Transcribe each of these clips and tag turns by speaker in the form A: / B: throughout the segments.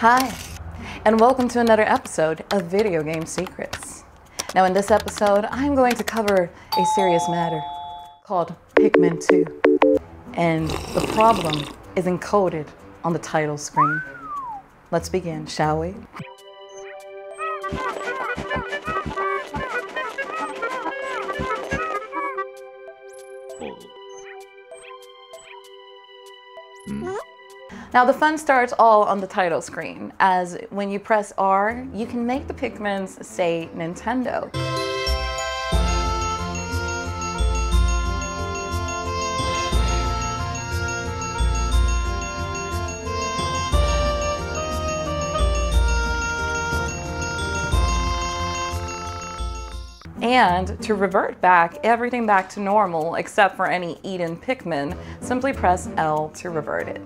A: Hi, and welcome to another episode of Video Game Secrets. Now in this episode, I'm going to cover a serious matter called Pikmin 2. And the problem is encoded on the title screen. Let's begin, shall we? Now the fun starts all on the title screen, as when you press R, you can make the Pikmins say Nintendo. And to revert everything back to normal, except for any eaten Pikmin, simply press L to revert it.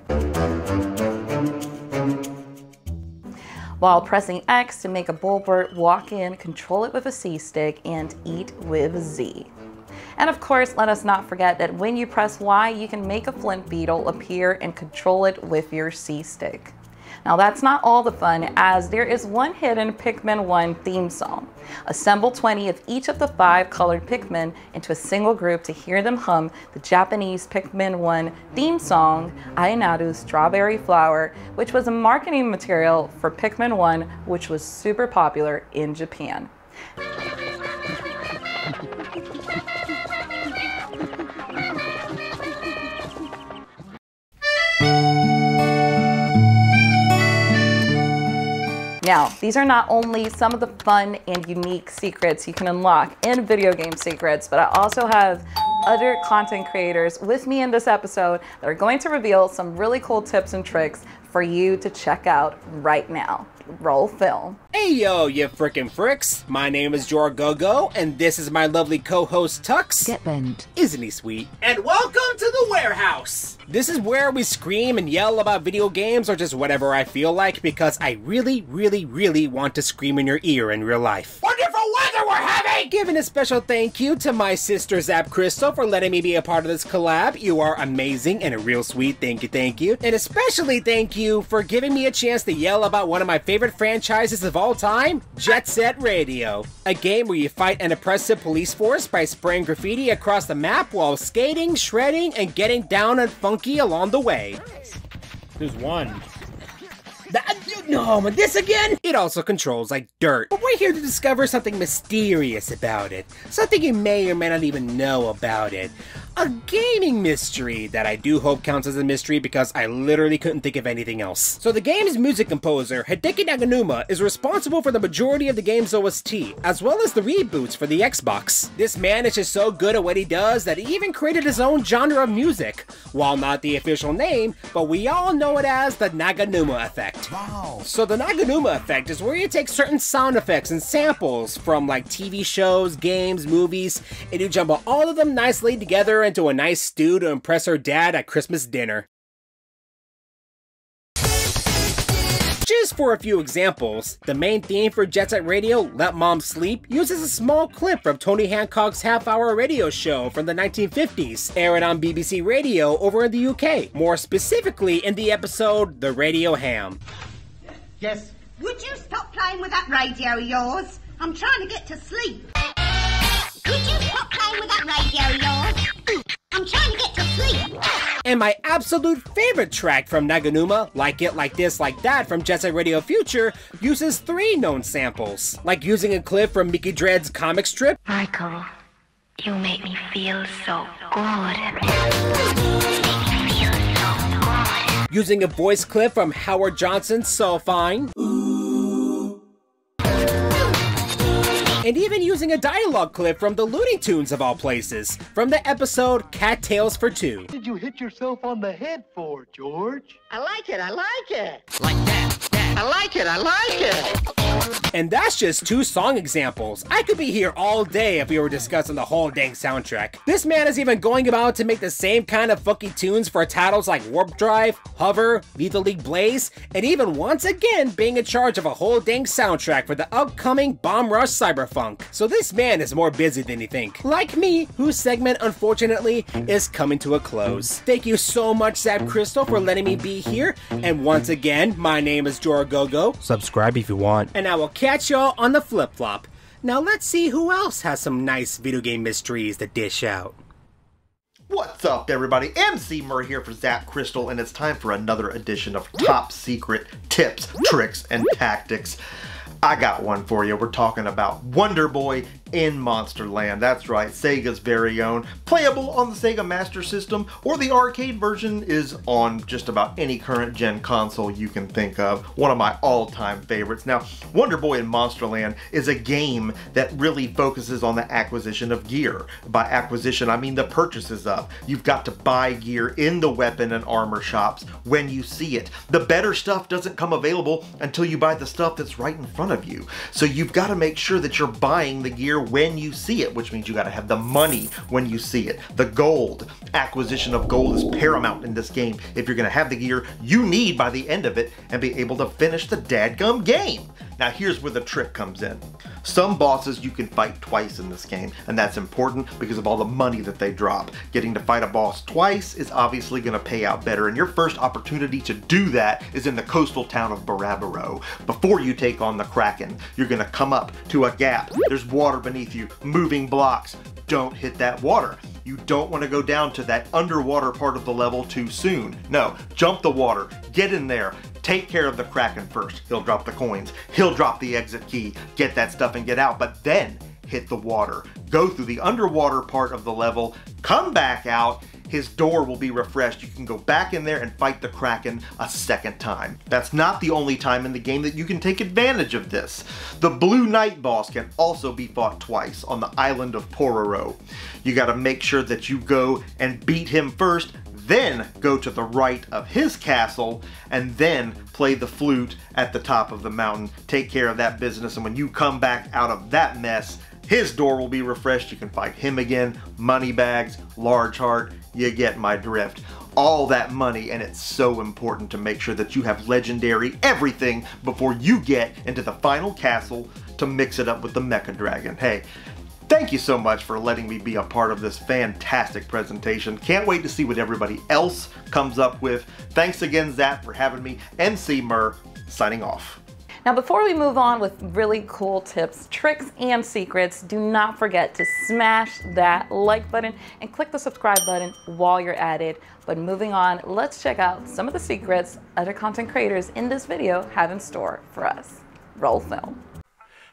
A: While pressing X to make a Bulbert walk in, control it with a C stick, and eat with Z. And of course, let us not forget that when you press Y, you can make a Flint Beetle appear and control it with your C stick. Now that's not all the fun, as there is one hidden Pikmin 1 theme song. Assemble 20 of each of the 5 colored Pikmin into a single group to hear them hum the Japanese Pikmin 1 theme song, Ainaru Strawberry Flower, which was a marketing material for Pikmin 1, which was super popular in Japan. Now, these are not only some of the fun and unique secrets you can unlock in Video Game Secrets, but I also have other content creators with me in this episode that are going to reveal some really cool tips and tricks for you to check out right now. Roll film.
B: Hey yo, you frickin' fricks! My name is Jorgogo, and this is my lovely co-host Tux.
C: Get bent.
B: Isn't he sweet? And welcome to the warehouse! This is where we scream and yell about video games or just whatever I feel like, because I really want to scream in your ear in real life. Wonderful weather we're having! Giving a special thank you to my sister ZapCristal for letting me be a part of this collab. You are amazing and a real sweet thank you. And especially thank you for giving me a chance to yell about one of my favorite franchises of all time, Jet Set Radio. A game where you fight an oppressive police force by spraying graffiti across the map while skating, shredding, and getting down and funky along the way.
D: There's one.
B: No, this again? It also controls like dirt. But we're here to discover something mysterious about it. Something you may or may not even know about it. A gaming mystery that I do hope counts as a mystery because I literally couldn't think of anything else. So the game's music composer, Hideki Naganuma, is responsible for the majority of the game's OST, as well as the reboots for the Xbox. This man is just so good at what he does that he even created his own genre of music. While not the official name, but we all know it as the Naganuma effect.
D: Wow.
B: So the Naganuma effect is where you take certain sound effects and samples from like TV shows, games, movies, and you jumble all of them nicely together into a nice stew to impress her dad at Christmas dinner. Just for a few examples, the main theme for Jet Set Radio, Let Mom Sleep, uses a small clip from Tony Hancock's half-hour radio show from the 1950s, aired on BBC Radio over in the UK, more specifically in the episode The Radio Ham.
E: Yes?
F: Would you stop playing with that radio of yours? I'm trying to get to sleep. Could you stop playing with that radio of yours? I'm trying to get to sleep.
B: And my absolute favorite track from Naganuma, Like It, Like This, Like That from Jet Set Radio Future, uses 3 known samples, like using a clip from Mickey Dread's comic strip.
G: Michael, you make me feel so good. Make me feel so good.
B: Using a voice clip from Howard Johnson's So Fine. And even using a dialogue clip from the Looney Tunes of all places, from the episode Cattails for Two.
E: What did you hit yourself on the head for, George?
H: I like it, I like it. Like that. I like it, I like it.
B: And that's just 2 song examples. I could be here all day if we were discussing the whole dang soundtrack. This man is even going about to make the same kind of funky tunes for titles like Warp Drive, Hover, Lethal League Blaze, and even once again being in charge of a whole dang soundtrack for the upcoming Bomb Rush Cyberpunk. So this man is more busy than you think. Like me, whose segment unfortunately is coming to a close. Thank you so much ZapCristal for letting me be here, and once again, my name is Joragogo.
D: Subscribe if you want.
B: And I will catch y'all on the flip-flop. Now let's see who else has some nice video game mysteries to dish out.
C: What's up, everybody? MC Murray here for ZapCristal, and it's time for another edition of Top Secret Tips, Tricks, and Tactics. I got one for you. We're talking about Wonder Boy in Monster Land. That's right, Sega's very own. Playable on the Sega Master System, or the arcade version is on just about any current gen console you can think of. One of my all-time favorites. Now, Wonder Boy in Monster Land is a game that really focuses on the acquisition of gear. By acquisition, I mean the purchases of. You've got to buy gear in the weapon and armor shops when you see it. The better stuff doesn't come available until you buy the stuff that's right in front of you. So you've got to make sure that you're buying the gear when you see it, which means you got to have the money when you see it. The gold. Acquisition of gold is paramount in this game if you're going to have the gear you need by the end of it and be able to finish the dadgum game. Now here's where the trick comes in. Some bosses you can fight twice in this game, and that's important because of all the money that they drop. Getting to fight a boss twice is obviously going to pay out better, and your first opportunity to do that is in the coastal town of Barabaro. Before you take on the Kraken, you're going to come up to a gap. There's water beneath you, moving blocks. Don't hit that water. You don't want to go down to that underwater part of the level too soon. No, jump the water, get in there, take care of the Kraken first. He'll drop the coins, he'll drop the exit key, get that stuff and get out, but then hit the water. Go through the underwater part of the level, come back out, his door will be refreshed. You can go back in there and fight the Kraken a second time. That's not the only time in the game that you can take advantage of this. The Blue Knight boss can also be fought twice on the island of Pororo. You gotta make sure that you go and beat him first, then go to the right of his castle, and then play the flute at the top of the mountain. Take care of that business, and when you come back out of that mess, his door will be refreshed. You can fight him again. Money bags, large heart, you get my drift. All that money, and it's so important to make sure that you have legendary everything before you get into the final castle to mix it up with the Mecha Dragon. Hey, thank you so much for letting me be a part of this fantastic presentation. Can't wait to see what everybody else comes up with. Thanks again, Zap, for having me. MC Mur, signing off.
A: Now, before we move on with really cool tips, tricks, and secrets, do not forget to smash that like button and click the subscribe button while you're at it. But moving on, let's check out some of the secrets other content creators in this video have in store for us. Roll film.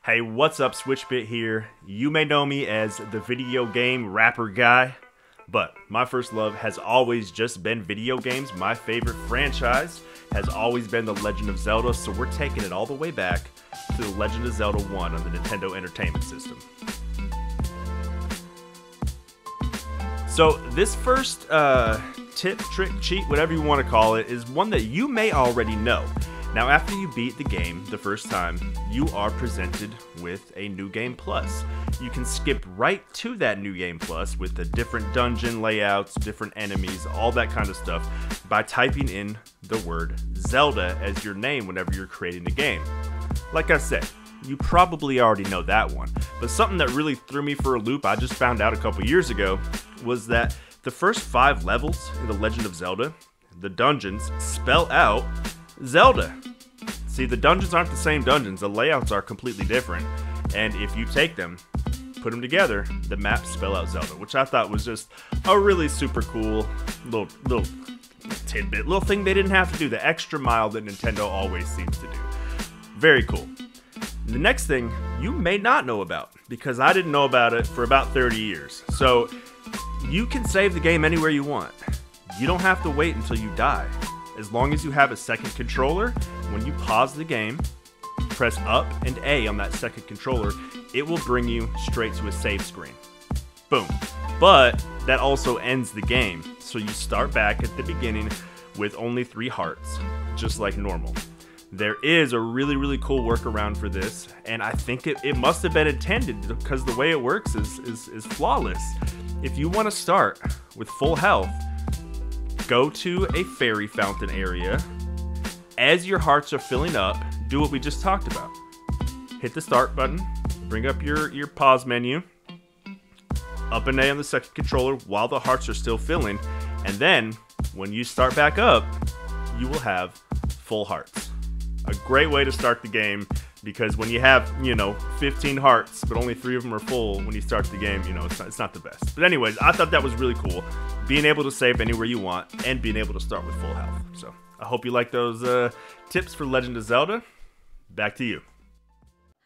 H: Hey, what's up? Switchbit here. You may know me as the video game rapper guy, but my first love has always just been video games. My favorite franchise has always been The Legend of Zelda, so we're taking it all the way back to The Legend of Zelda 1 on the Nintendo Entertainment System. So this first tip, trick, cheat, whatever you want to call it, is one that you may already know. Now, after you beat the game the first time, you are presented with a New Game Plus. You can skip right to that New Game Plus with the different dungeon layouts, different enemies, all that kind of stuff by typing in the word Zelda as your name whenever you're creating the game. Like I said, you probably already know that one, but something that really threw me for a loop I just found out a couple years ago was that the first 5 levels in The Legend of Zelda, the dungeons, spell out Zelda. See, the dungeons aren't the same dungeons, the layouts are completely different, and if you take them, put them together, the maps spell out Zelda, which I thought was just a really super cool little tidbit, little thing they didn't have to do, the extra mile that Nintendo always seems to do. Very cool. The next thing you may not know about, because I didn't know about it for about 30 years. So you can save the game anywhere you want. You don't have to wait until you die. As long as you have a second controller, when you pause the game, press up and A on that second controller, it will bring you straight to a save screen. Boom. But that also ends the game, so you start back at the beginning with only 3 hearts, just like normal. There is a really cool workaround for this, and I think it must have been intended because the way it works is flawless. If you want to start with full health, go to a fairy fountain area. As your hearts are filling up, do what we just talked about. Hit the start button, bring up your pause menu, up and A on the second controller while the hearts are still filling, and then when you start back up, you will have full hearts. A great way to start the game, because when you have, 15 hearts, but only 3 of them are full when you start the game, it's not the best. But anyways, I thought that was really cool. Being able to save anywhere you want and being able to start with full health. So I hope you like those tips for Legend of Zelda. Back to you.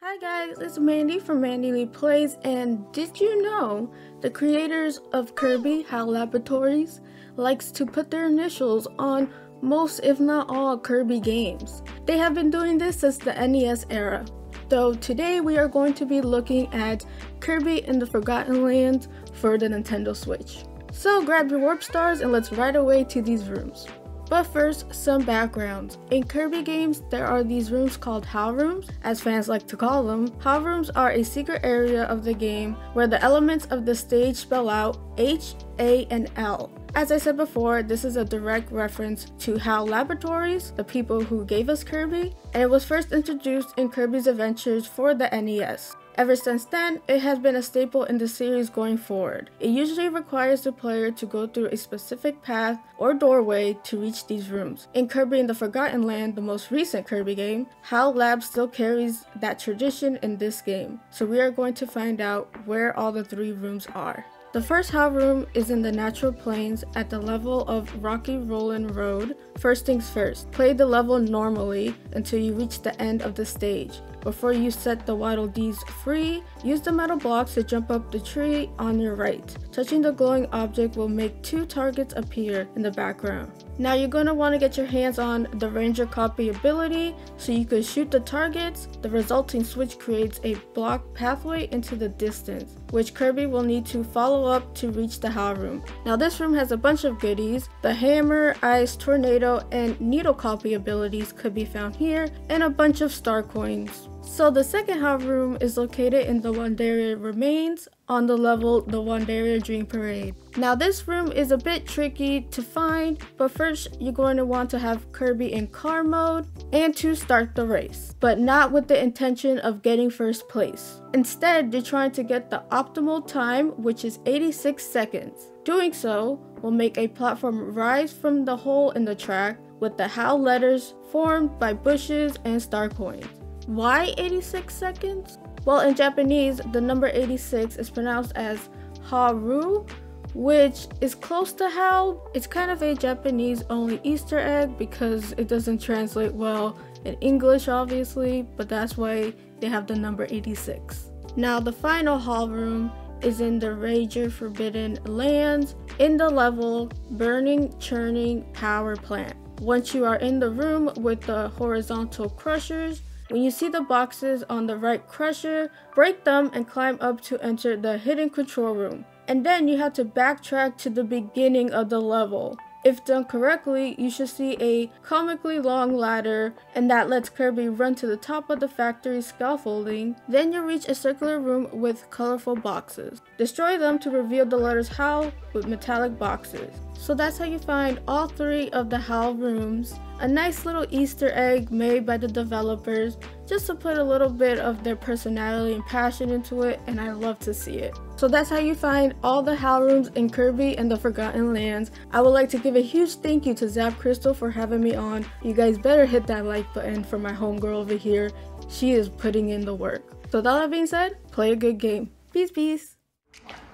I: Hi guys, it's Mandy from Mandy Lee Plays, and did you know the creators of Kirby HAL Laboratories likes to put their initials on most if not all Kirby games? They have been doing this since the NES era. So today we are going to be looking at Kirby and the Forgotten Lands for the Nintendo Switch. So grab your warp stars and let's ride away to these rooms. But first, some background. In Kirby games, there are these rooms called HAL rooms, as fans like to call them. HAL rooms are a secret area of the game where the elements of the stage spell out H, A, and L. As I said before, this is a direct reference to HAL Laboratories, the people who gave us Kirby, and it was first introduced in Kirby's Adventures for the NES. Ever since then, it has been a staple in the series going forward. It usually requires the player to go through a specific path or doorway to reach these rooms. In Kirby and the Forgotten Land, the most recent Kirby game, HAL Lab still carries that tradition in this game. So we are going to find out where all the 3 rooms are. The first HAL room is in the natural plains at the level of Rocky Rollin' Road. First things first, play the level normally until you reach the end of the stage. Before you set the Waddle Dees free, use the metal blocks to jump up the tree on your right. Touching the glowing object will make 2 targets appear in the background. Now you're going to want to get your hands on the Ranger Copy ability so you can shoot the targets. The resulting switch creates a block pathway into the distance, which Kirby will need to follow up to reach the HAL room. Now this room has a bunch of goodies. The Hammer, Ice, Tornado, and Needle Copy abilities could be found here, and a bunch of star coins. So the second HAL room is located in the Wanderia Remains on the level the Wanderia Dream Parade. Now this room is a bit tricky to find, but first you're going to want to have Kirby in car mode and to start the race, but not with the intention of getting first place. Instead, you're trying to get the optimal time, which is 86 seconds. Doing so will make a platform rise from the hole in the track with the HAL letters formed by bushes and star coins. Why 86 seconds? Well, in Japanese, the number 86 is pronounced as Haru, which is close to HAL. It's kind of a Japanese-only Easter egg because it doesn't translate well in English, obviously, but that's why they have the number 86. Now, the final HAL room is in the Ranger Forbidden Lands in the level Burning Churning Power Plant. Once you are in the room with the horizontal crushers, when you see the boxes on the right crusher, break them and climb up to enter the hidden control room. And then you have to backtrack to the beginning of the level. If done correctly, you should see a comically long ladder, and that lets Kirby run to the top of the factory scaffolding. Then you reach a circular room with colorful boxes. Destroy them to reveal the letters HAL with metallic boxes. So that's how you find all 3 of the HAL rooms. A nice little Easter egg made by the developers just to put a little bit of their personality and passion into it, and I love to see it. So that's how you find all the HAL rooms in Kirby and the Forgotten Lands. I would like to give a huge thank you to ZapCristal for having me on. You guys better hit that like button for my homegirl over here. She is putting in the work. So with all that being said, play a good game. Peace, peace.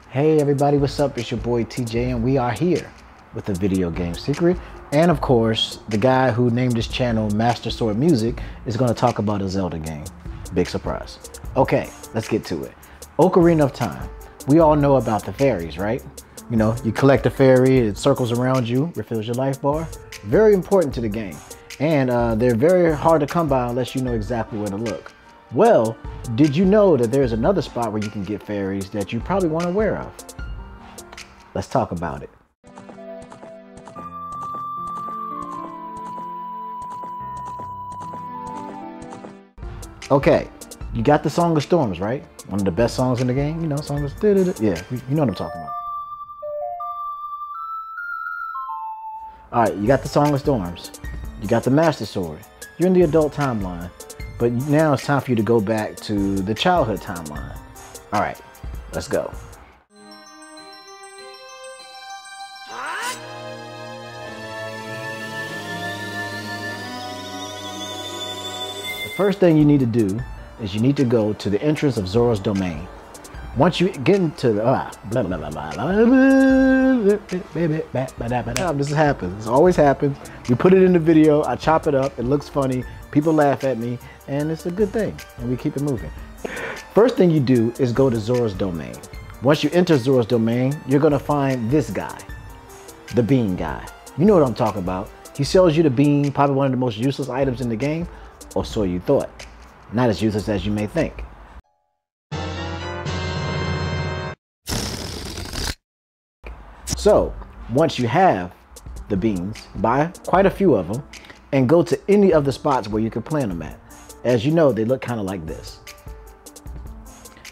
J: Hey everybody, what's up? It's your boy TJ, and we are here with a video game secret. And of course, the guy who named his channel Master Sword Music is going to talk about a Zelda game. Big surprise. Okay, let's get to it. Ocarina of Time. We all know about the fairies, right? You know, you collect a fairy, it circles around you, refills your life bar. Very important to the game. And they're very hard to come by unless you know exactly where to look. Well, did you know that there's another spot where you can get fairies that you probably weren't aware of? Let's talk about it. Okay, you got the Song of Storms, right? One of the best songs in the game. You know, Song of yeah, you know what I'm talking about. All right, you got the Song of Storms. You got the Master Sword. You're in the adult timeline, but now it's time for you to go back to the childhood timeline. All right, let's go. The first thing you need to do is you need to go to the entrance of Zora's domain. Once you get into the this happens. This always happens. We put it in the video. I chop it up. It looks funny. People laugh at me, and it's a good thing. And we keep it moving. First thing you do is go to Zora's domain. Once you enter Zora's domain, you're gonna find this guy, the bean guy. You know what I'm talking about. He sells you the bean, probably one of the most useless items in the game, or so you thought. Not as useless as you may think. So, once you have the beans, buy quite a few of them, and go to any of the spots where you can plant them at. As you know, they look kind of like this.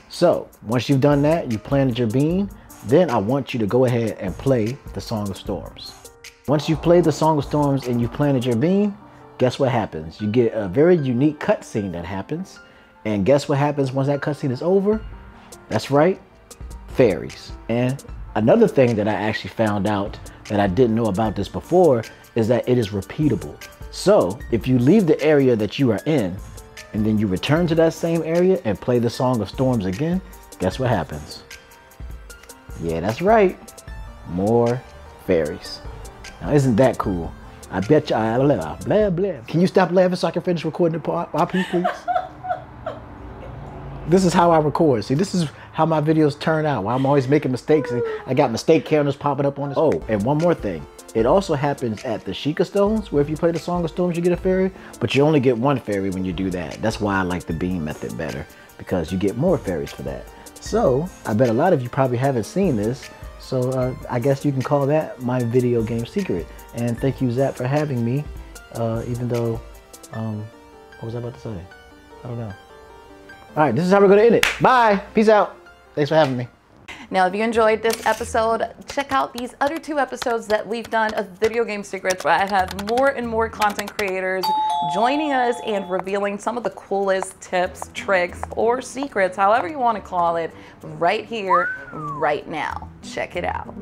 J: So, once you've done that, you planted your bean, then I want you to go ahead and play the Song of Storms. Once you've played the Song of Storms and you've planted your bean, guess what happens? You get a very unique cutscene that happens. And guess what happens once that cutscene is over? That's right, fairies. And another thing that I actually found out that I didn't know about this before is that it is repeatable. So if you leave the area that you are in and then you return to that same area and play the Song of Storms again, guess what happens? Yeah, that's right, more fairies. Now isn't that cool? I bet you, blah, blah, blah. Can you stop laughing so I can finish recording the part, please? This is how I record. See, this is how my videos turn out. I'm always making mistakes, and I got mistake counters popping up on this. Oh, and one more thing. It also happens at the Sheikah Stones, where if you play the Song of Storms, you get a fairy, but you only get one fairy when you do that. That's why I like the bean method better, because you get more fairies for that. So, I bet a lot of you probably haven't seen this, so I guess you can call that my video game secret. And thank you, Zap, for having me, even though, what was I about to say? I don't know. All right, this is how we're gonna end it. Bye, peace out. Thanks for having me.
A: Now, if you enjoyed this episode, check out these other 2 episodes that we've done of Video Game Secrets, where I have more and more content creators joining us and revealing some of the coolest tips, tricks, or secrets, however you want to call it, right here, right now. Check it out.